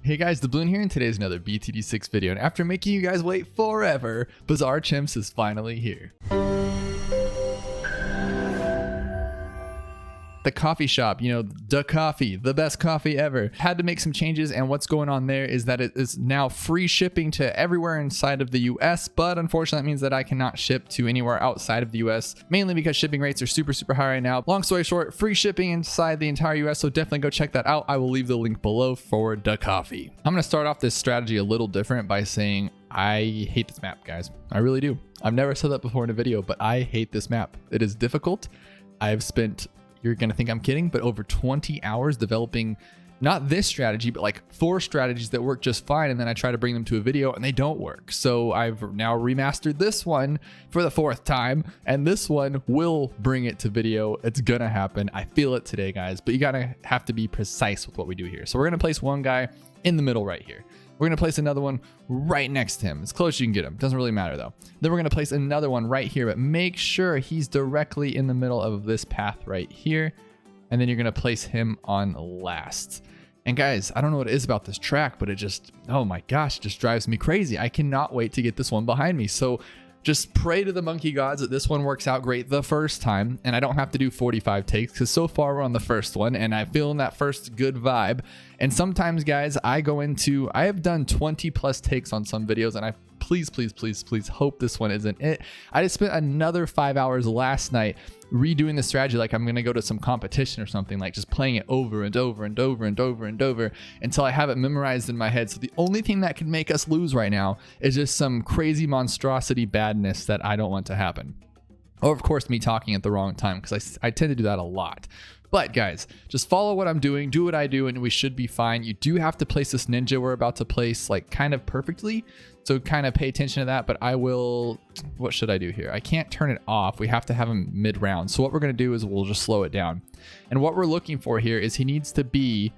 Hey guys, Dabloon here, and today's another BTD6 video, and after making you guys wait forever, Bazaar Chimps is finally here. The coffee shop, you know, the coffee, the best coffee ever. Had to make some changes, and what's going on there is that it is now free shipping to everywhere inside of the US, but unfortunately that means that I cannot ship to anywhere outside of the US, mainly because shipping rates are super high right now. Long story short, free shipping inside the entire US, so definitely go check that out. I will leave the link below for the coffee. I'm gonna start off this strategy a little different by saying I hate this map, guys. I really do. I've never said that before in a video, but I hate this map. It is difficult. I've spent, you're gonna think I'm kidding, but over 20 hours developing not this strategy, but like 4 strategies that work just fine, and then I try to bring them to a video and they don't work. So I've now remastered this one for the 4th time, and this one will bring it to video. It's gonna happen. I feel it today, guys, but you gotta have to be precise with what we do here. So we're gonna place one guy in the middle right here. We're gonna place another one right next to him, as close as you can get him. Doesn't really matter though. Then we're gonna place another one right here, but make sure he's directly in the middle of this path right here. And then you're gonna place him on last. And guys, I don't know what it is about this track, but it just, oh my gosh, it just drives me crazy. I cannot wait to get this one behind me. So just pray to the monkey gods that this one works out great the first time, and I don't have to do 45 takes, because so far we're on the first one and I feel in that first good vibe. And sometimes, guys, I have done 20 plus takes on some videos, and I please hope this one isn't it. I just spent another 5 hours last night redoing the strategy like I'm gonna go to some competition or something, like just playing it over and over until I have it memorized in my head. So the only thing that can make us lose right now is just some crazy monstrosity badness that I don't want to happen. Or of course me talking at the wrong time, because I tend to do that a lot. But guys, just follow what I'm doing, do what I do, and we should be fine. You do have to place this ninja we're about to place like kind of perfectly, so kind of pay attention to that. But I will, what should I do here? I can't turn it off. We have to have him mid-round. So what we're gonna do is we'll just slow it down. And what we're looking for here is he needs to be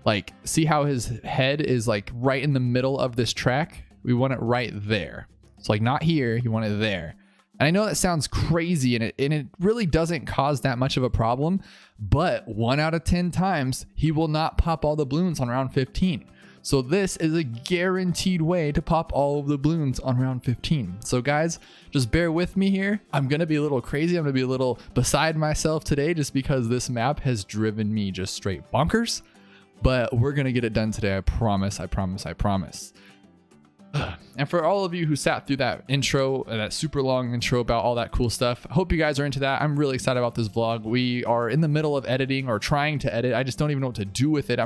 like, see how his head is like right in the middle of this track? We want it right there. It's like not here, you want it there. And I know that sounds crazy, and it really doesn't cause that much of a problem, but 1 out of 10 times he will not pop all the balloons on round 15. So this is a guaranteed way to pop all of the balloons on round 15. So guys, just bear with me here. I'm gonna be a little crazy. I'm gonna be a little beside myself today, just because this map has driven me just straight bonkers. But we're gonna get it done today. I promise. And for all of you who sat through that intro, that super long intro about all that cool stuff, I hope you guys are into that. I'm really excited about this vlog. We are in the middle of editing, or trying to edit. I just don't even know what to do with it.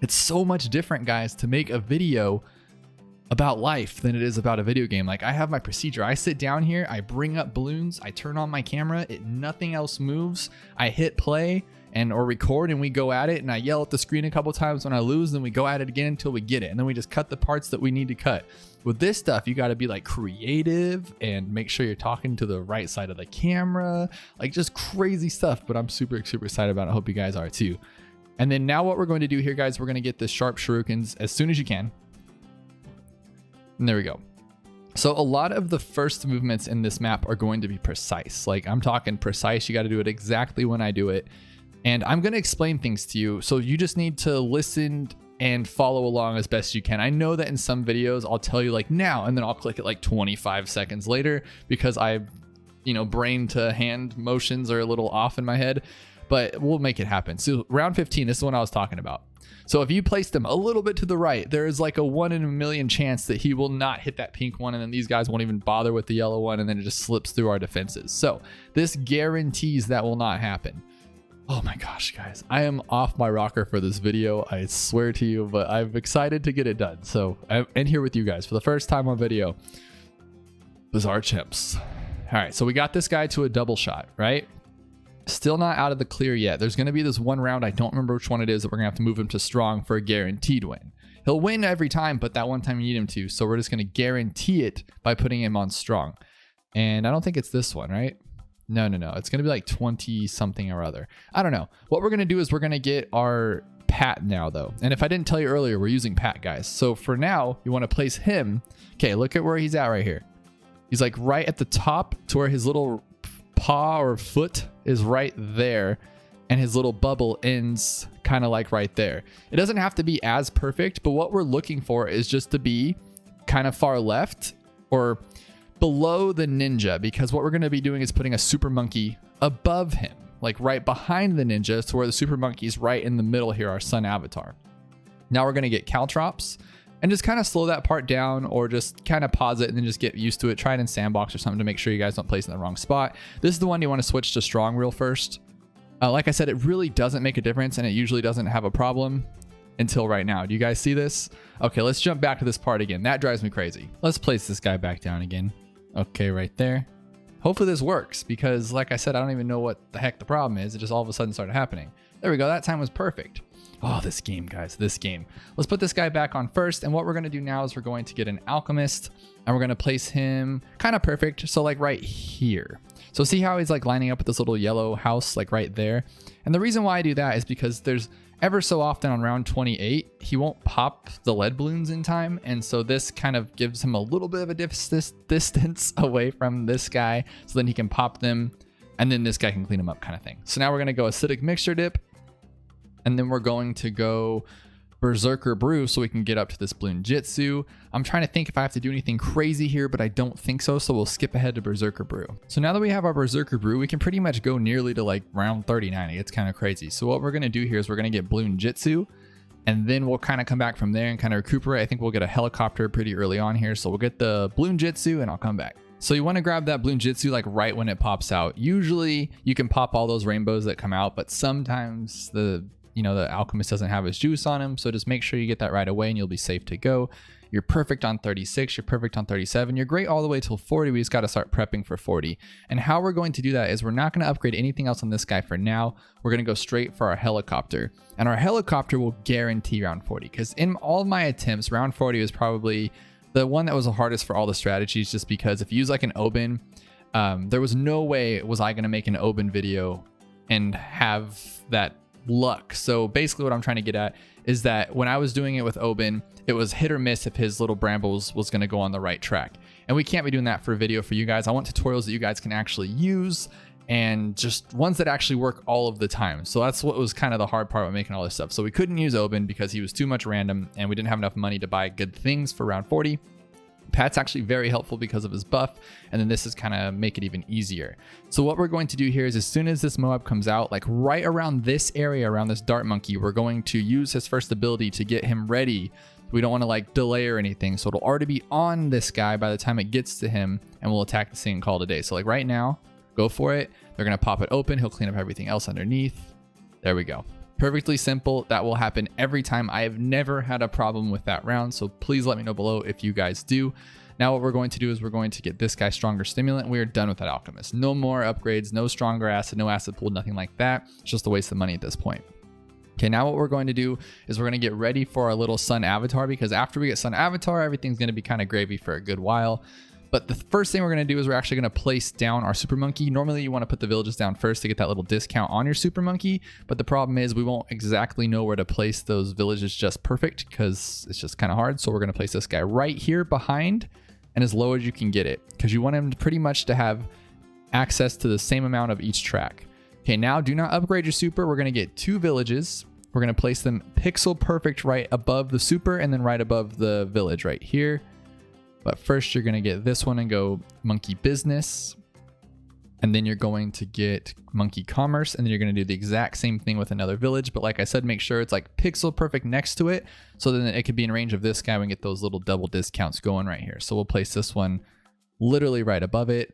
It's so much different, guys, to make a video about life than it is about a video game. Like, I have my procedure. I sit down here, I bring up balloons, I turn on my camera, nothing else moves. I hit play or record, and we go at it, and I yell at the screen a couple times when I lose, then we go at it again until we get it, and then we just cut the parts that we need to cut. With this stuff, you got to be like creative and make sure you're talking to the right side of the camera, like just crazy stuff. But I'm super excited about it. I hope you guys are too. And then now what we're going to do here, guys, we're going to get the sharp shurikens as soon as you can. And there we go. So a lot of the first movements in this map are going to be precise. Like, I'm talking precise. You got to do it exactly when I do it. And I'm going to explain things to you, so you just need to listen and follow along as best you can. I know that in some videos I'll tell you like now, and then I'll click it like 25 seconds later, because brain to hand motions are a little off in my head, but we'll make it happen. So round 15, this is what I was talking about. So if you placed him a little bit to the right, there is like a 1 in a million chance that he will not hit that pink one, and then these guys won't even bother with the yellow one, and then it just slips through our defenses. So this guarantees that will not happen. Oh my gosh, guys, I am off my rocker for this video, I swear to you, but I'm excited to get it done. So I'm in here with you guys for the first time on video. Bazaar Chimps. All right, so we got this guy to a double shot, right? Still not out of the clear yet. There's going to be this one round, I don't remember which one it is, that we're going to have to move him to strong for a guaranteed win. He'll win every time, but that one time you need him to. So we're just going to guarantee it by putting him on strong. And I don't think it's this one, right? No. It's going to be like 20 something or other. I don't know. What we're going to do is we're going to get our Pat now, though. And if I didn't tell you earlier, we're using Pat, guys. So for now, you want to place him. Okay, look at where he's at right here. He's like right at the top to where his little paw or foot is right there. and his little bubble ends kind of like right there. It doesn't have to be as perfect, but what we're looking for is just to be kind of far left or below the ninja, because what we're going to be doing is putting a super monkey above him, like right behind the ninja, to where the super monkey is right in the middle here, our sun avatar. Now we're going to get caltrops and just kind of slow that part down, or just kind of pause it and then just get used to it. Try it in sandbox or something to make sure you guys don't place in the wrong spot. This is the one you want to switch to strong real first. Like I said, it really doesn't make a difference, and it usually doesn't have a problem until right now. Do you guys see this? Okay, let's jump back to this part again. That drives me crazy. Let's place this guy back down again. Okay, right there. Hopefully this works, because like I said, I don't even know what the heck the problem is. It just all of a sudden started happening. There we go. That time was perfect. Oh, this game, guys, this game. Let's put this guy back on first. And what we're going to do now is we're going to get an alchemist, and we're going to place him kind of perfect. So like right here. So see how he's like lining up with this little yellow house, like right there. And the reason why I do that is because there's ever so often on round 28, he won't pop the lead balloons in time. And so this kind of gives him a little bit of a distance away from this guy, so then he can pop them, and then this guy can clean them up, kind of thing. So now we're going to go acidic mixture dip, and then we're going to go Berserker Brew so we can get up to this Bloon Jitsu. I'm trying to think if I have to do anything crazy here, but I don't think so. So we'll skip ahead to Berserker Brew. So now that we have our Berserker Brew, we can pretty much go nearly to like round 39. It's kind of crazy. So what we're going to do here is we're going to get Bloon Jitsu, and then we'll kind of come back from there and kind of recuperate. I think we'll get a helicopter pretty early on here. So we'll get the Bloon Jitsu and I'll come back. So you want to grab that Bloon Jitsu like right when it pops out. Usually you can pop all those rainbows that come out, but sometimes the alchemist doesn't have his juice on him. So just make sure you get that right away and you'll be safe to go. You're perfect on 36. You're perfect on 37. You're great all the way till 40. We just got to start prepping for 40. And how we're going to do that is we're not going to upgrade anything else on this guy for now. We're going to go straight for our helicopter. And our helicopter will guarantee round 40, because in all of my attempts, round 40 was probably the one that was the hardest for all the strategies, just because if you use like an Oben, there was no way was I going to make an Oben video and have that luck. So basically what I'm trying to get at is that when I was doing it with Oben, it was hit or miss if his little brambles was going to go on the right track. And we can't be doing that for a video for you guys. I want tutorials that you guys can actually use, and just ones that actually work all of the time. So that's what was kind of the hard part about making all this stuff. So we couldn't use Oben because he was too much random, and we didn't have enough money to buy good things for round 40. Pat's actually very helpful because of his buff, and then this is kind of make it even easier. So what we're going to do here is as soon as this Moab comes out, like right around this area, around this dart monkey, we're going to use his first ability to get him ready. We don't want to like delay or anything, so it'll already be on this guy by the time it gets to him, and we'll attack the thing and call it a day. So like right now, go for it. They're going to pop it open. He'll clean up everything else underneath. There we go. Perfectly simple. That will happen every time. I have never had a problem with that round, so please let me know below if you guys do. Now what we're going to do is we're going to get this guy stronger stimulant. We are done with that alchemist. No more upgrades, no stronger acid, no acid pool, nothing like that. It's just a waste of money at this point. Okay, now what we're going to do is we're going to get ready for our little sun avatar, because after we get sun avatar, everything's going to be kind of gravy for a good while. But the first thing we're going to do is we're actually going to place down our super monkey. Normally you want to put the villages down first to get that little discount on your super monkey. But the problem is we won't exactly know where to place those villages just perfect, because it's just kind of hard. So we're going to place this guy right here behind and as low as you can get it, because you want him pretty much to have access to the same amount of each track. Okay, now do not upgrade your super. We're going to get 2 villages. We're going to place them pixel perfect right above the super, and then right above the village right here. But first you're going to get this one and go monkey business. And then you're going to get monkey commerce. And then you're going to do the exact same thing with another village. But like I said, make sure it's like pixel perfect next to it, so then it could be in range of this guy and get those little double discounts going right here. So we'll place this one literally right above it.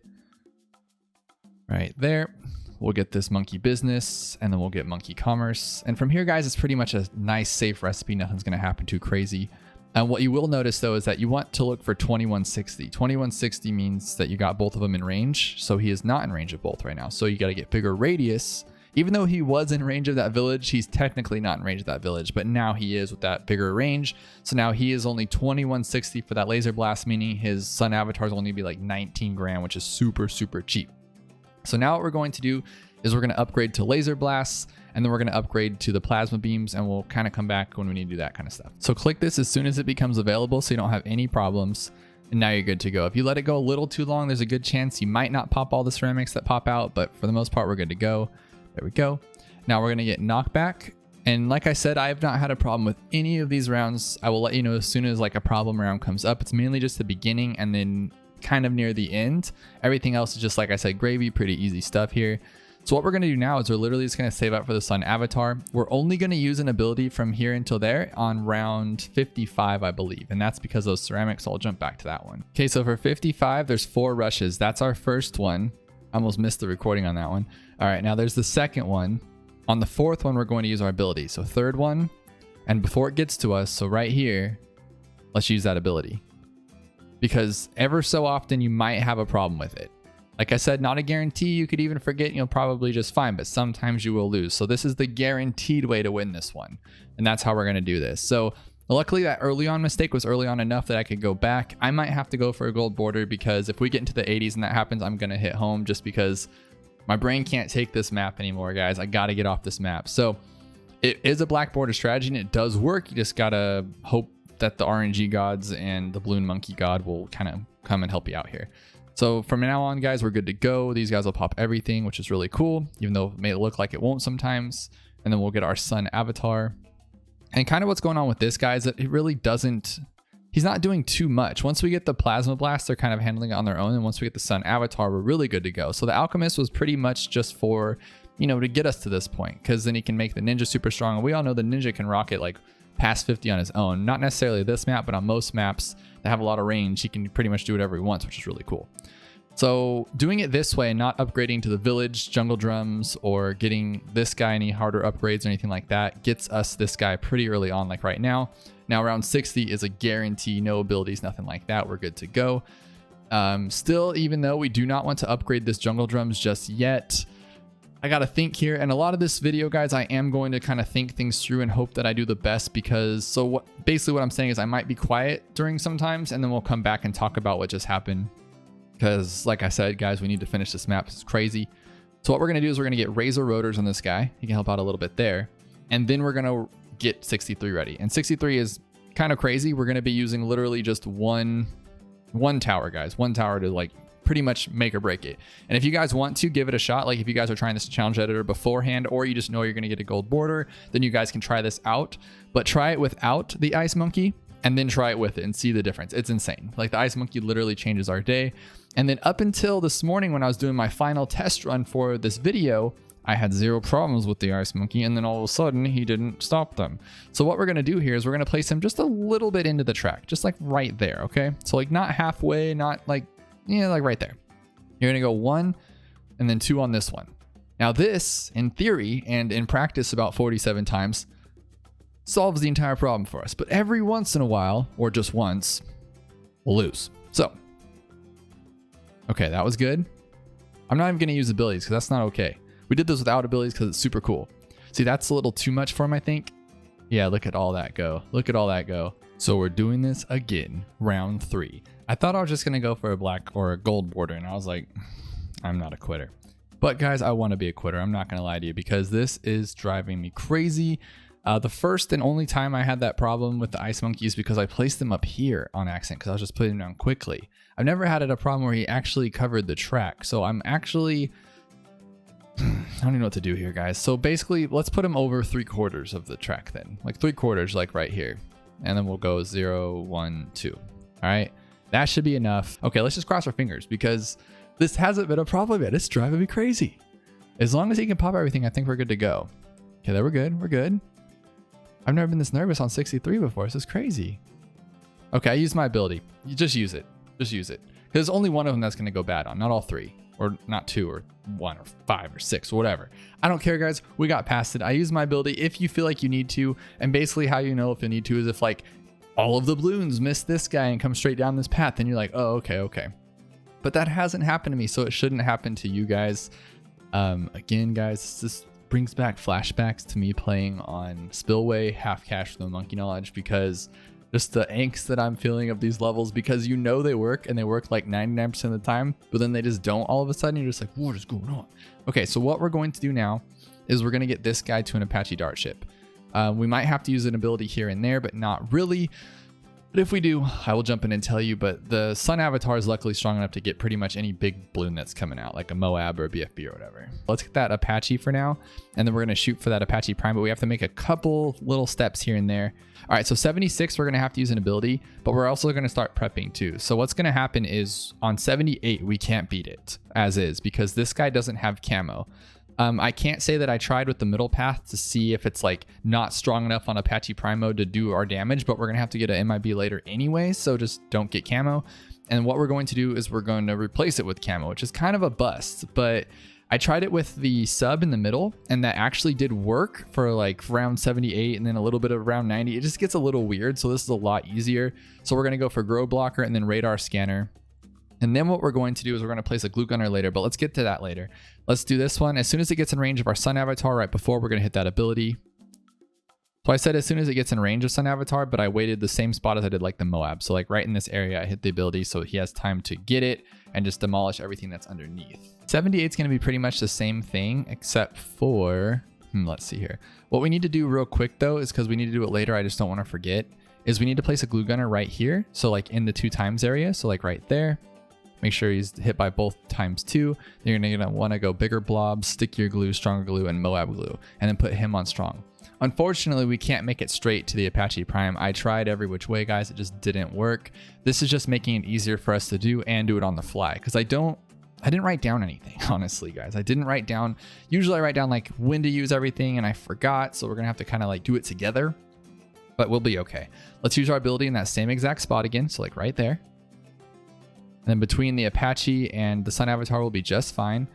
Right there. We'll get this monkey business, and then we'll get monkey commerce. And from here, guys, it's pretty much a nice, safe recipe. Nothing's going to happen too crazy. And what you will notice, though, is that you want to look for 2160. 2160 means that you got both of them in range. So he is not in range of both right now. So you got to get bigger radius. Even though he was in range of that village, he's technically not in range of that village. But now he is with that bigger range. So now he is only 2160 for that laser blast, meaning his sun avatar is only be like 19 grand, which is super, super cheap. So now what we're going to do is we're going to upgrade to laser blasts, and then we're going to upgrade to the plasma beams, and we'll kind of come back when we need to do that kind of stuff. So click this as soon as it becomes available so you don't have any problems, and now you're good to go. If you let it go a little too long, there's a good chance you might not pop all the ceramics that pop out, but for the most part, we're good to go. There we go. Now we're going to get knockback. And like I said, I have not had a problem with any of these rounds. I will let you know as soon as like a problem round comes up. It's mainly just the beginning and then kind of near the end. Everything else is just, like I said, gravy, pretty easy stuff here. So what we're going to do now is we're literally just going to save up for the sun avatar. We're only going to use an ability from here until there on round 55, I believe. And that's because those ceramics, so I'll jump back to that one. Okay, so for 55, there's 4 rushes. That's our first one. I almost missed the recording on that one. All right, now there's the second one. On the 4th one, we're going to use our ability. So 3rd one, and before it gets to us, so right here, let's use that ability. Because ever so often you might have a problem with it. Like I said, not a guarantee. You could even forget, you'll probably just fine, but sometimes you will lose. So this is the guaranteed way to win this one. And that's how we're going to do this. So luckily that early on mistake was early on enough that I could go back. I might have to go for a gold border because if we get into the 80s and that happens, I'm going to hit home just because my brain can't take this map anymore, guys. I got to get off this map. So it is a black border strategy and it does work. You just got to hope that the RNG gods and the balloon monkey god will kind of come and help you out here. So from now on, guys, we're good to go. These guys will pop everything, which is really cool, even though it may look like it won't sometimes. And then we'll get our sun avatar. And kind of what's going on with this guy is that it really doesn't, he's not doing too much. Once we get the plasma blast, they're kind of handling it on their own. And once we get the sun avatar, we're really good to go. So the alchemist was pretty much just for, you know, to get us to this point, because then he can make the ninja super strong. And we all know the ninja can rock it like past 50 on his own. Not necessarily this map, but on most maps that have a lot of range, he can pretty much do whatever he wants, which is really cool. So doing it this way, not upgrading to the village jungle drums or getting this guy any harder upgrades or anything like that, gets us this guy pretty early on, like right now. Now round 60 is a guarantee, no abilities, nothing like that. We're good to go. Still, even though we do not want to upgrade this jungle drums just yet, I got to think here. And a lot of this video, guys, I am going to kind of think things through and hope that I do the best, because basically what I'm saying is I might be quiet during sometimes, and then we'll come back and talk about what just happened. Because like I said, guys, we need to finish this map. It's crazy. So what we're going to do is we're going to get razor rotors on this guy. He can help out a little bit there. And then we're going to get 63 ready. And 63 is kind of crazy. We're going to be using literally just one tower, guys. One tower to like pretty much make or break it. And if you guys want to give it a shot, like if you guys are trying this challenge editor beforehand, or you just know you're going to get a gold border, then you guys can try this out. But try it without the ice monkey, and then try it with it and see the difference. It's insane. Like the ice monkey literally changes our day. And then up until this morning when I was doing my final test run for this video, I had 0 problems with the ice monkey, and then all of a sudden he didn't stop them. So what we're going to do here is we're going to place him just a little bit into the track, just like right there. Okay. So like not halfway, not like, yeah, like right there. You're going to go 1 and then 2 on this one. Now this in theory and in practice about 47 times solves the entire problem for us. But every once in a while, or just once, we'll lose. So, okay, that was good. I'm not even going to use abilities because that's not okay. We did this without abilities because it's super cool. See, that's a little too much for him, I think. Yeah, look at all that go. Look at all that go. So we're doing this again, round 3. I thought I was just going to go for a black or a gold border, and I was like, I'm not a quitter. But guys, I want to be a quitter. I'm not going to lie to you, because this is driving me crazy. The first and only time I had that problem with the ice monkey is because I placed them up here on accident, because I was just putting them down quickly. I've never had a problem where he actually covered the track. So I'm actually, I don't even know what to do here, guys. So basically, let's put him over 3/4 of the track then. Like 3/4, like right here. And then we'll go 0, 1, 2. All right. That should be enough. Okay, let's just cross our fingers, because this hasn't been a problem yet. It's driving me crazy. As long as he can pop everything, I think we're good to go. Okay, there we're good. We're good. I've never been this nervous on 63 before. This is crazy. Okay, I used my ability. You just use it. Just use it. Because there's only one of them that's going to go bad on, not all 3. Or not 2 or 1 or 5 or 6 or whatever. I don't care, guys. We got past it. I used my ability if you feel like you need to. And basically how you know if you need to is if like all of the balloons miss this guy and come straight down this path, then you're like, oh, okay. But that hasn't happened to me, so it shouldn't happen to you guys. Again, guys, this brings back flashbacks to me playing on Spillway, half cash with no monkey knowledge, because just the angst that I'm feeling of these levels, because you know they work, and they work like 99% of the time, but then they just don't all of a sudden. You're just like, what is going on? Okay, so what we're going to do now is we're going to get this guy to an Apache dart ship. We might have to use an ability here and there, but not really. But if we do, I will jump in and tell you. But the Sun Avatar is luckily strong enough to get pretty much any big balloon that's coming out, like a Moab or a BFB or whatever. Let's get that Apache for now, and then we're going to shoot for that Apache Prime, but we have to make a couple little steps here and there. All right, so 76, we're going to have to use an ability, but we're also going to start prepping too. So what's going to happen is on 78, we can't beat it as is because this guy doesn't have camo. I can't say that I tried with the middle path to see if it's like not strong enough on Apache Prime mode to do our damage, but we're gonna have to get an MIB later anyway, so just don't get camo. And what we're going to do is we're going to replace it with camo, which is kind of a bust, but I tried it with the sub in the middle and that actually did work for like round 78 and then a little bit of round 90. It just gets a little weird, so this is a lot easier. So we're gonna go for Grow Blocker and then Radar Scanner. And then what we're going to do is we're going to place a glue gunner later, but let's get to that later. Let's do this one. As soon as it gets in range of our Sun Avatar right before, we're going to hit that ability. So I said as soon as it gets in range of Sun Avatar, but I waited the same spot as I did like the Moab. So like right in this area, I hit the ability so he has time to get it and just demolish everything that's underneath. 78 is going to be pretty much the same thing except for, let's see here. What we need to do real quick though, is because we need to do it later, I just don't want to forget, is we need to place a glue gunner right here. So like in the 2 times area, so like right there. Make sure he's hit by both times 2. Then you're gonna want to go bigger blobs, stickier glue, stronger glue, and Moab glue, and then put him on strong. Unfortunately, we can't make it straight to the Apache Prime. I tried every which way, guys. It just didn't work. This is just making it easier for us to do and do it on the fly because I didn't write down anything, honestly, guys. I didn't write down. Usually I write down like when to use everything, and I forgot, so we're gonna have to kind of like do it together, but we'll be okay. Let's use our ability in that same exact spot again, so like right there. And then between the Apache and the Sun Avatar will be just fine.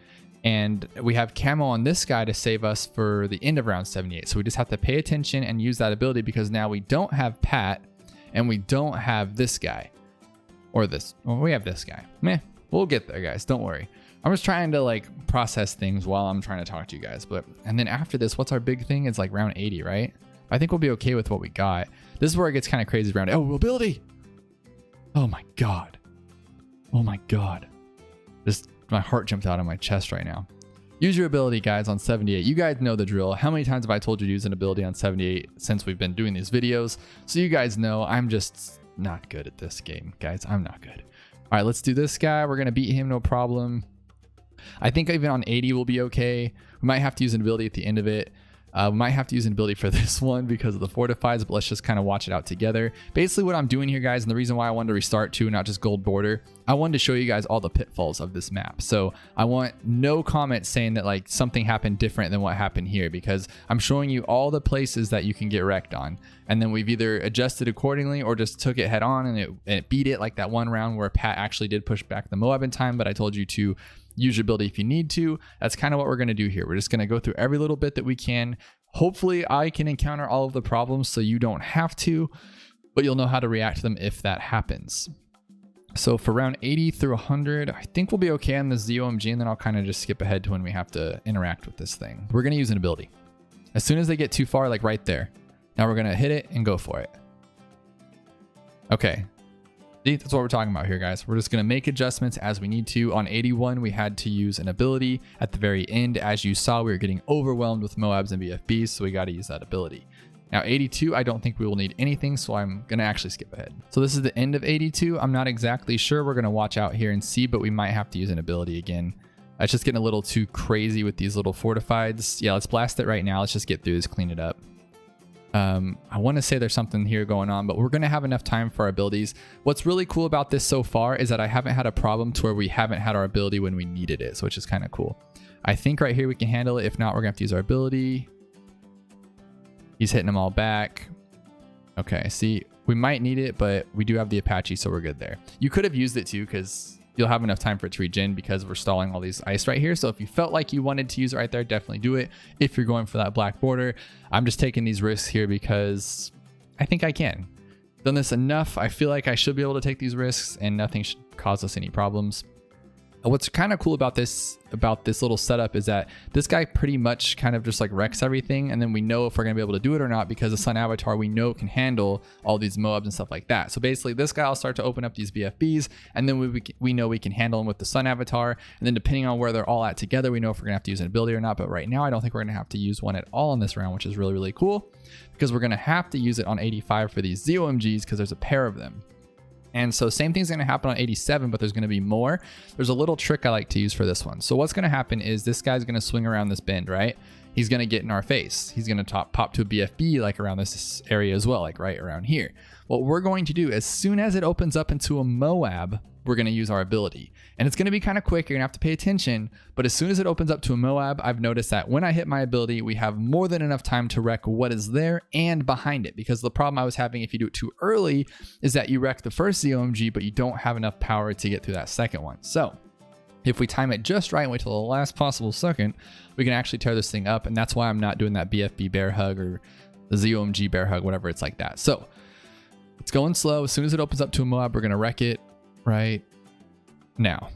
And we have camo on this guy to save us for the end of round 78. So we just have to pay attention and use that ability because now we don't have Pat and we don't have this guy. Or this. Well, we have this guy. Meh. We'll get there, guys. Don't worry. I'm just trying to like process things while I'm trying to talk to you guys. And then after this, what's our big thing? It's like round 80, right? I think we'll be okay with what we got. This is where it gets kind of crazy around. Oh, ability. Oh my God. Oh my God. Just my heart jumped out of my chest right now. Use your ability, guys, on 78. You guys know the drill. How many times have I told you to use an ability on 78 since we've been doing these videos? So you guys know I'm just not good at this game, guys. I'm not good. All right, let's do this guy. We're going to beat him, no problem. I think even on 80 we'll be okay. We might have to use an ability at the end of it. We might have to use an ability for this one because of the fortifies, but let's just kind of watch it out together. Basically what I'm doing here, guys, and the reason why I wanted to restart too, not just gold border, I wanted to show you guys all the pitfalls of this map. So I want no comments saying that like something happened different than what happened here, because I'm showing you all the places that you can get wrecked on. And then we've either adjusted accordingly or just took it head on and it beat it, like that one round where Pat actually did push back the Moab in time, but I told you to use your ability if you need to. That's kind of what we're going to do here. We're just going to go through every little bit that we can. Hopefully I can encounter all of the problems so you don't have to, but you'll know how to react to them if that happens. So for round 80 through 100, I think we'll be okay on the ZOMG, and then I'll kind of just skip ahead to when we have to interact with this thing. We're going to use an ability. As soon as they get too far, like right there, now we're going to hit it and go for it. Okay. See, that's what we're talking about here, guys. We're just going to make adjustments as we need to. On 81, we had to use an ability at the very end. As you saw, we were getting overwhelmed with Moabs and BFBs, so we got to use that ability. Now 82, I don't think we will need anything, so I'm going to actually skip ahead. So this is the end of 82. I'm not exactly sure. We're going to watch out here and see, but we might have to use an ability again. It's just getting a little too crazy with these little fortifieds. Yeah, let's blast it right now. Let's just get through this, clean it up. I want to say there's something here going on, but we're going to have enough time for our abilities. What's really cool about this so far is that I haven't had a problem to where we haven't had our ability when we needed it, so which is kind of cool. I think right here we can handle it. If not, we're going to have to use our ability. He's hitting them all back. Okay, see, we might need it, but we do have the Apache, so we're good there. You could have used it too, because you'll have enough time for it to regen because we're stalling all these ice right here. So if you felt like you wanted to use it right there, definitely do it. If you're going for that black border, I'm just taking these risks here because I think I can. Done this enough. I feel like I should be able to take these risks and nothing should cause us any problems. What's kind of cool about this little setup is that this guy pretty much kind of just like wrecks everything, and then we know if we're gonna be able to do it or not because the Sun Avatar we know can handle all these Moabs and stuff like that. So basically this guy will start to open up these BFBs, and then we know we can handle them with the Sun Avatar, and then depending on where they're all at together, we know if we're gonna have to use an ability or not. But right now I don't think we're gonna have to use one at all in this round, which is really, really cool, because we're gonna have to use it on 85 for these ZOMGs because there's a pair of them. And so same thing's gonna happen on 87, but there's gonna be more. There's a little trick I like to use for this one. So what's gonna happen is this guy's gonna swing around this bend, right? He's gonna get in our face. He's gonna pop to a BFB like around this area as well, like right around here. What we're going to do, as soon as it opens up into a Moab, we're gonna use our ability. And it's gonna be kind of quick, you're gonna have to pay attention, but as soon as it opens up to a Moab, I've noticed that when I hit my ability, we have more than enough time to wreck what is there and behind it. Because the problem I was having if you do it too early is that you wreck the first ZOMG, but you don't have enough power to get through that second one. So if we time it just right and wait till the last possible second, we can actually tear this thing up. And that's why I'm not doing that BFB bear hug or the ZOMG bear hug, whatever it's like that. So it's going slow. As soon as it opens up to a Moab, we're gonna wreck it right now.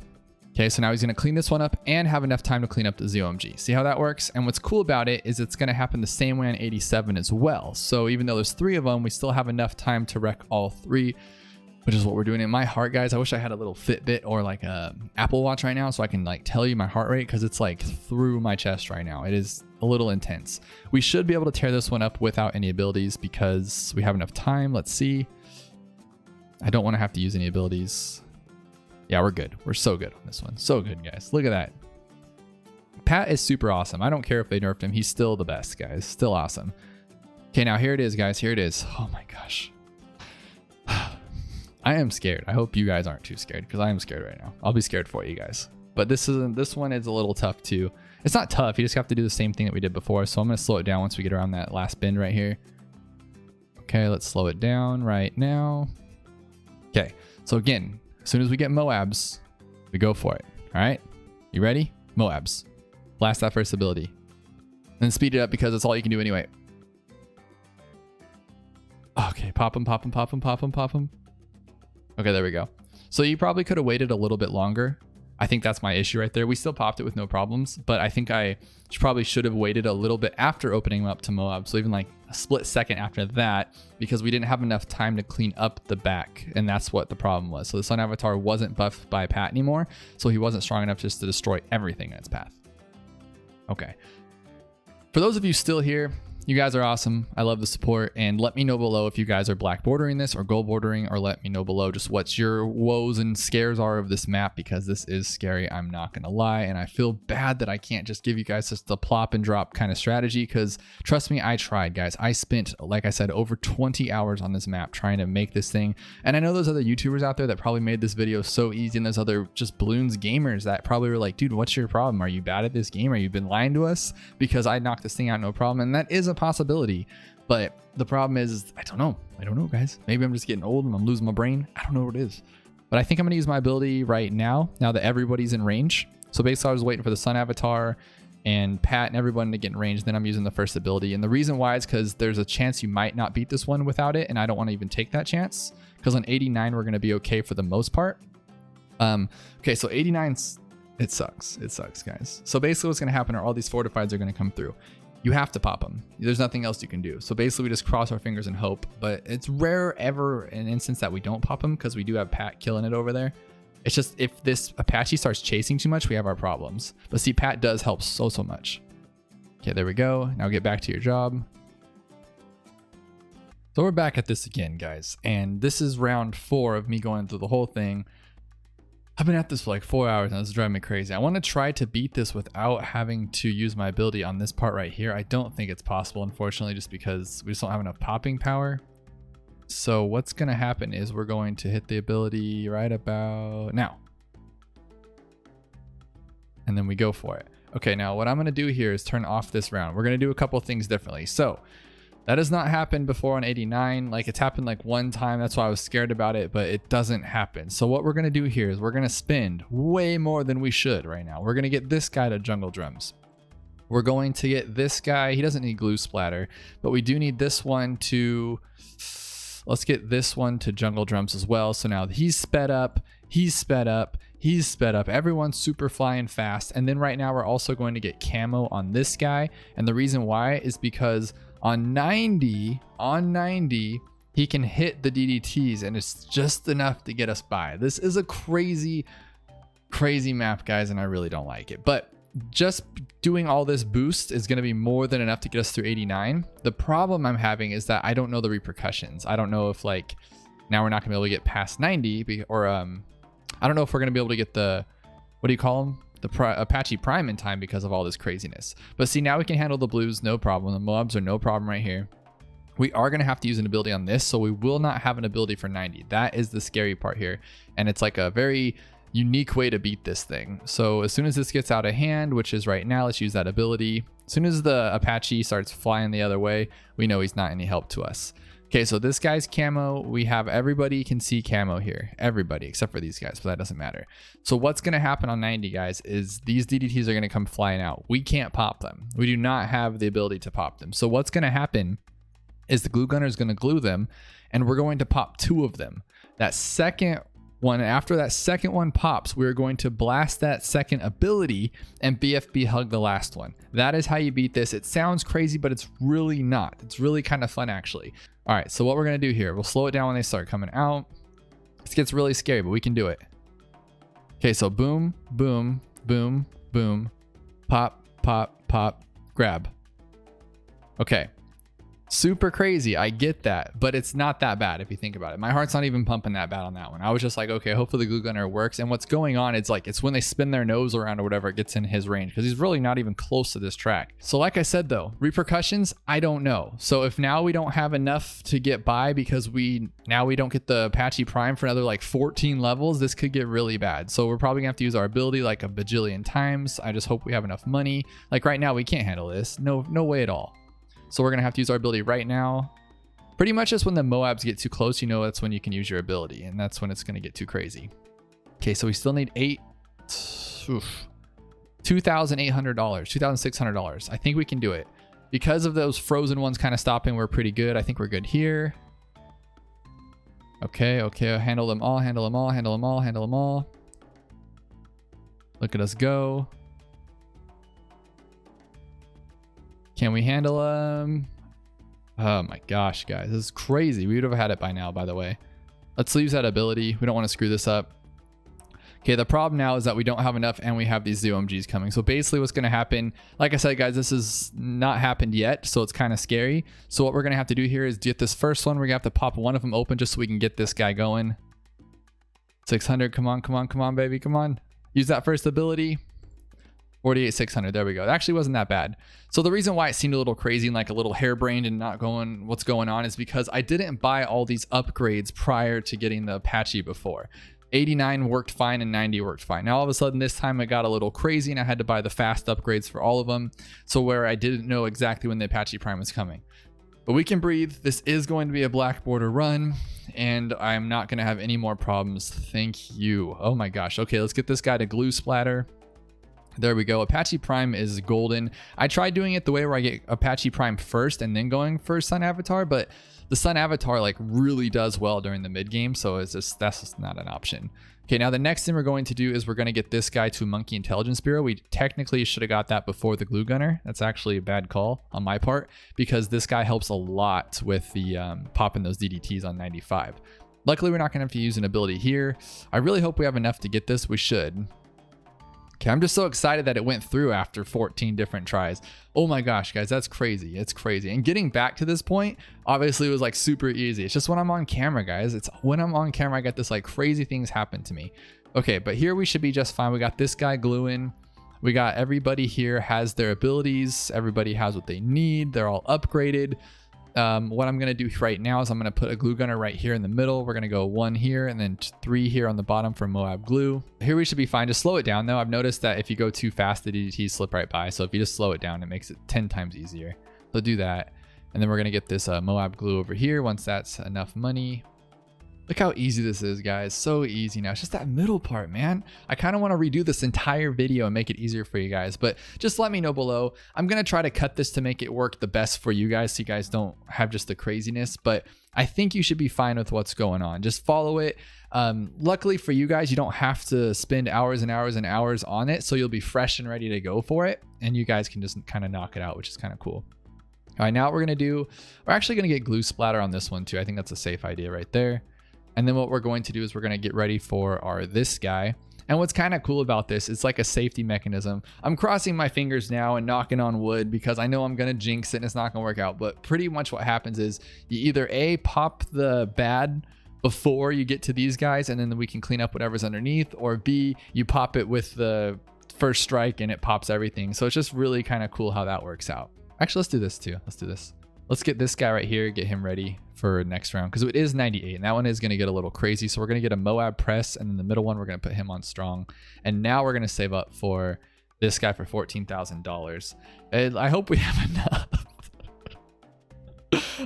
Okay, so now he's gonna clean this one up and have enough time to clean up the ZOMG. See how that works? And what's cool about it is it's gonna happen the same way on 87 as well. So even though there's 3 of them, we still have enough time to wreck all 3, which is what we're doing. In my heart, guys, I wish I had a little Fitbit or like a Apple Watch right now so I can like tell you my heart rate, because it's like through my chest right now. It is a little intense. We should be able to tear this one up without any abilities because we have enough time. Let's see. I don't want to have to use any abilities. Yeah, we're good. We're so good on this one. So good, guys. Look at that. Pat is super awesome. I don't care if they nerfed him. He's still the best, guys. Still awesome. Okay, now here it is, guys. Here it is. Oh my gosh. I am scared. I hope you guys aren't too scared, because I am scared right now. I'll be scared for you guys. But this one is a little tough too. It's not tough. You just have to do the same thing that we did before. So I'm going to slow it down once we get around that last bend right here. Okay, let's slow it down right now. Okay, so again, as soon as we get Moabs, we go for it. All right, you ready? Moabs. Blast that first ability. Then speed it up because that's all you can do anyway. Okay, pop them, pop them, pop them, pop them, pop them. Okay, there we go. So you probably could have waited a little bit longer. I think that's my issue right there. We still popped it with no problems, but I think I probably should have waited a little bit after opening them up to Moab. So even like a split second after that, because we didn't have enough time to clean up the back. And that's what the problem was. So the Sun Avatar wasn't buffed by Pat anymore. So he wasn't strong enough just to destroy everything in its path. Okay. For those of you still here, you guys are awesome. I love the support, and let me know below if you guys are black bordering this or gold bordering, or let me know below just what your woes and scares are of this map, because this is scary. I'm not gonna lie, and I feel bad that I can't just give you guys just a plop and drop kind of strategy, because trust me, I tried, guys. I spent, like I said, over 20 hours on this map trying to make this thing, and I know there's other YouTubers out there that probably made this video so easy, and there's other just Bloons gamers that probably were like, dude, what's your problem? Are you bad at this game? Are you been lying to us? Because I knocked this thing out no problem, and that is a possibility. But the problem is, I don't know, guys. Maybe I'm just getting old and I'm losing my brain. I don't know what it is, but I think I'm gonna use my ability right now that everybody's in range. So basically I was waiting for the Sun Avatar and Pat and everyone to get in range, then I'm using the first ability. And the reason why is because there's a chance you might not beat this one without it, and I don't want to even take that chance, because on 89 we're going to be okay for the most part. Okay, so 89, it sucks, guys. So basically what's going to happen are all these fortifieds are going to come through. You have to pop them. There's nothing else you can do. So basically we just cross our fingers and hope, but it's rare ever an instance that we don't pop them, because we do have Pat killing it over there. It's just if this Apache starts chasing too much, we have our problems. But see, Pat does help so much. Okay, there we go. Now get back to your job. So we're back at this again, guys. And this is round 4 of me going through the whole thing. I've been at this for like 4 hours and it's driving me crazy. I want to try to beat this without having to use my ability on this part right here. I don't think it's possible, unfortunately, just because we just don't have enough popping power. So what's going to happen is we're going to hit the ability right about now. And then we go for it. Okay, now what I'm going to do here is turn off this round. We're going to do a couple things differently. So that has not happened before on 89. Like, it's happened like one time. That's why I was scared about it, but it doesn't happen. So what we're going to do here is we're going to spend way more than we should right now. We're going to get this guy to jungle drums. We're going to get this guy. He doesn't need glue splatter, but we do need this one to... Let's get this one to jungle drums as well. So now he's sped up, He's sped up. Everyone's super flying fast. And then right now we're also going to get camo on this guy. And the reason why is because on 90, he can hit the DDTs and it's just enough to get us by. This is a crazy map, guys, and I really don't like it. But just doing all this boost is going to be more than enough to get us through 89. The problem I'm having is that I don't know the repercussions. I don't know if like now we're not going to be able to get past 90 or I don't know if we're going to be able to get the, what do you call them? The Apache Prime in time because of all this craziness. But see, now we can handle the blues, no problem. The Moabs are no problem right here. We are going to have to use an ability on this, so we will not have an ability for 90. That is the scary part here. And it's like a very unique way to beat this thing. So as soon as this gets out of hand, which is right now, let's use that ability. As soon as the Apache starts flying the other way, we know he's not any help to us. Okay, so this guy's camo, we have everybody can see camo here. Everybody, except for these guys, but that doesn't matter. So what's going to happen on 90, guys, is these DDTs are going to come flying out. We can't pop them. We do not have the ability to pop them. So what's going to happen is the glue gunner is going to glue them, and we're going to pop 2 of them. That second one, after that second one pops, we're going to blast that second ability and BFB hug the last one. That is how you beat this. It sounds crazy, but it's really not. It's really kind of fun, actually. All right, so what we're going to do here, we'll slow it down when they start coming out. This gets really scary, but we can do it. Okay, so boom, boom, boom, boom, pop, pop, pop, grab. Okay. Super crazy, I get that, but it's not that bad if you think about it. My heart's not even pumping that bad on that one. I was just like, okay, hopefully the glue gunner works. And what's going on, it's like, it's when they spin their nose around or whatever, it gets in his range, because he's really not even close to this track. So like I said though, repercussions, I don't know. So if now we don't have enough to get by because we don't get the Apache Prime for another like 14 levels, this could get really bad. So we're probably gonna have to use our ability like a bajillion times. I just hope we have enough money. Like right now we can't handle this, no way at all. So we're going to have to use our ability right now. Pretty much just when the Moabs get too close, you know that's when you can use your ability. And that's when it's going to get too crazy. Okay, so we still need $2,800, $2,600. I think we can do it. Because of those frozen ones kind of stopping, we're pretty good. I think we're good here. Okay, handle them all, handle them all, handle them all, handle them all. Look at us go. Can we handle them? Oh my gosh, guys, this is crazy. We would have had it by now, by the way. Let's use that ability. We don't want to screw this up. Okay, the problem now is that we don't have enough and we have these ZOMGs coming. So basically what's going to happen, like I said, guys, this has not happened yet, so it's kind of scary. So what we're going to have to do here is get this first one. We're going to have to pop one of them open just so we can get this guy going. 600, come on, baby, come on. Use that first ability. 48,600, there we go. It actually wasn't that bad. So the reason why it seemed a little crazy and like a little harebrained and not going what's going on is because I didn't buy all these upgrades prior to getting the Apache before. 89 worked fine and 90 worked fine. Now all of a sudden this time it got a little crazy and I had to buy the fast upgrades for all of them. So where I didn't know exactly when the Apache Prime was coming. But we can breathe. This is going to be a black border run and I'm not going to have any more problems. Thank you. Oh my gosh. Okay, let's get this guy to glue splatter. There we go. Apache Prime is golden. I tried doing it the way where I get Apache Prime first and then going for Sun Avatar, but the Sun Avatar like really does well during the mid game, so that's just not an option. Okay, now the next thing we're going to do is we're going to get this guy to Monkey Intelligence Bureau. We technically should have got that before the glue gunner. That's actually a bad call on my part because this guy helps a lot with the popping those DDTs on 95. Luckily, we're not going to have to use an ability here. I really hope we have enough to get this. We should. Okay, I'm just so excited that it went through after 14 different tries. Oh my gosh, guys, that's crazy. It's crazy. And getting back to this point, obviously it was like super easy. It's just when I'm on camera, guys. It's when I'm on camera, I get this like crazy things happen to me. Okay, but here we should be just fine. We got this guy gluing. We got everybody here has their abilities. Everybody has what they need. They're all upgraded. What I'm going to do right now is I'm going to put a glue gunner right here in the middle. We're going to go 1 here and then 3 here on the bottom for Moab glue. Here we should be fine. Just slow it down though. I've noticed that if you go too fast, the DDTs slip right by. So if you just slow it down, it makes it 10 times easier. So do that. And then we're going to get this Moab glue over here once that's enough money. Look how easy this is, guys. So easy now. It's just that middle part, man. I kind of want to redo this entire video and make it easier for you guys, but just let me know below. I'm going to try to cut this to make it work the best for you guys so you guys don't have just the craziness, but I think you should be fine with what's going on. Just follow it. Luckily for you guys, you don't have to spend hours and hours and hours on it, so you'll be fresh and ready to go for it, and you guys can just kind of knock it out, which is kind of cool. All right, now what we're going to do, we're actually going to get glue splatter on this one too. I think that's a safe idea right there. And then what we're going to do is we're going to get ready for our this guy. And what's kind of cool about this, it's like a safety mechanism. I'm crossing my fingers now and knocking on wood because I know I'm going to jinx it and it's not going to work out. But pretty much what happens is you either A, pop the bad before you get to these guys and then we can clean up whatever's underneath, or B, you pop it with the first strike and it pops everything. So it's just really kind of cool how that works out. Actually, let's do this too. Let's do this. Let's get this guy right here, get him ready for next round because it is 98 and that one is going to get a little crazy. So we're going to get a Moab press, and then the middle one we're going to put him on strong. And now we're going to save up for this guy for $14,000. And I hope we have enough.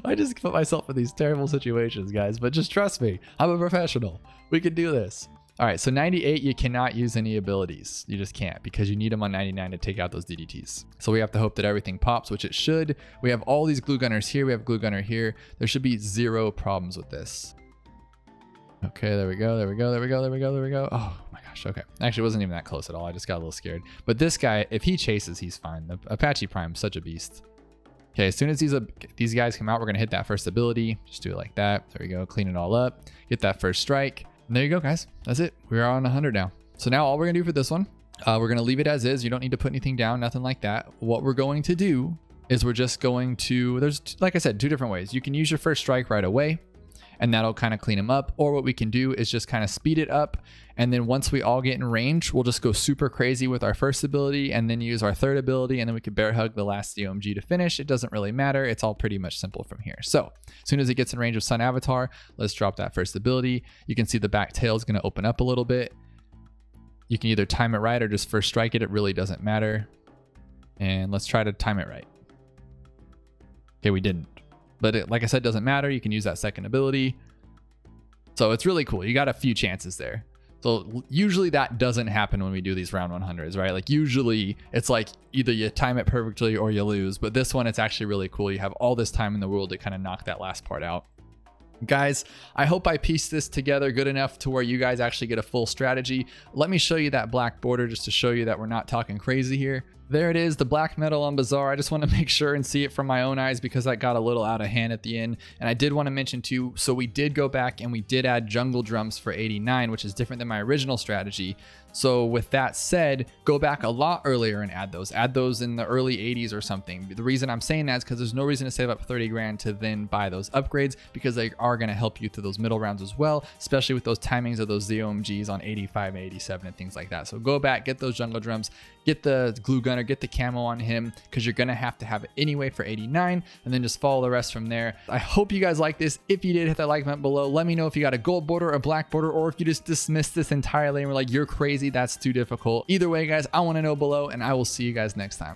I just put myself in these terrible situations, guys, but just trust me, I'm a professional. We can do this. All right, so 98, you cannot use any abilities. You just can't because you need them on 99 to take out those DDTs. So we have to hope that everything pops, which it should. We have all these glue gunners here. We have glue gunner here. There should be zero problems with this. Okay, there we go. There we go. There we go. There we go. There we go. Oh my gosh. Okay. Actually, it wasn't even that close at all. I just got a little scared. But this guy, if he chases, he's fine. The Apache Prime, such a beast. Okay, as soon as these guys come out, we're going to hit that first ability. Just do it like that. There we go. Clean it all up. Get that first strike. And there you go, guys. That's it. We're on 100 now. So now all we're going to do for this one, we're going to leave it as is. You don't need to put anything down, nothing like that. What we're going to do is we're just going to, there's, like I said, two different ways. You can use your first strike right away, and that'll kind of clean them up. Or what we can do is just kind of speed it up. And then once we all get in range, we'll just go super crazy with our first ability and then use our third ability. And then we could bear hug the last DOMG to finish. It doesn't really matter. It's all pretty much simple from here. So as soon as it gets in range of Sun Avatar, let's drop that first ability. You can see the back tail is going to open up a little bit. You can either time it right or just first strike it. It really doesn't matter. And let's try to time it right. Okay, we didn't. But it, like I said, doesn't matter. You can use that second ability. So it's really cool. You got a few chances there. So usually that doesn't happen when we do these round 100s, right? Like usually it's like either you time it perfectly or you lose. But this one, it's actually really cool. You have all this time in the world to kind of knock that last part out. Guys, I hope I pieced this together good enough to where you guys actually get a full strategy. Let me show you that black border just to show you that we're not talking crazy here. There it is, the black metal on Bazaar. I just want to make sure and see it from my own eyes because that got a little out of hand at the end. And I did want to mention too, so we did go back and we did add jungle drums for 89, which is different than my original strategy. So with that said, go back a lot earlier and add those. Add those in the early 80s or something. The reason I'm saying that is because there's no reason to save up 30 grand to then buy those upgrades because they are going to help you through those middle rounds as well, especially with those timings of those ZOMGs on 85 and 87 and things like that. So go back, get those jungle drums, get the glue gunner, get the camo on him because you're going to have it anyway for 89 and then just follow the rest from there. I hope you guys like this. If you did, hit that like button below. Let me know if you got a gold border, a black border, or if you just dismissed this entirely and were like, you're crazy, that's too difficult. Either way, guys, I want to know below and I will see you guys next time.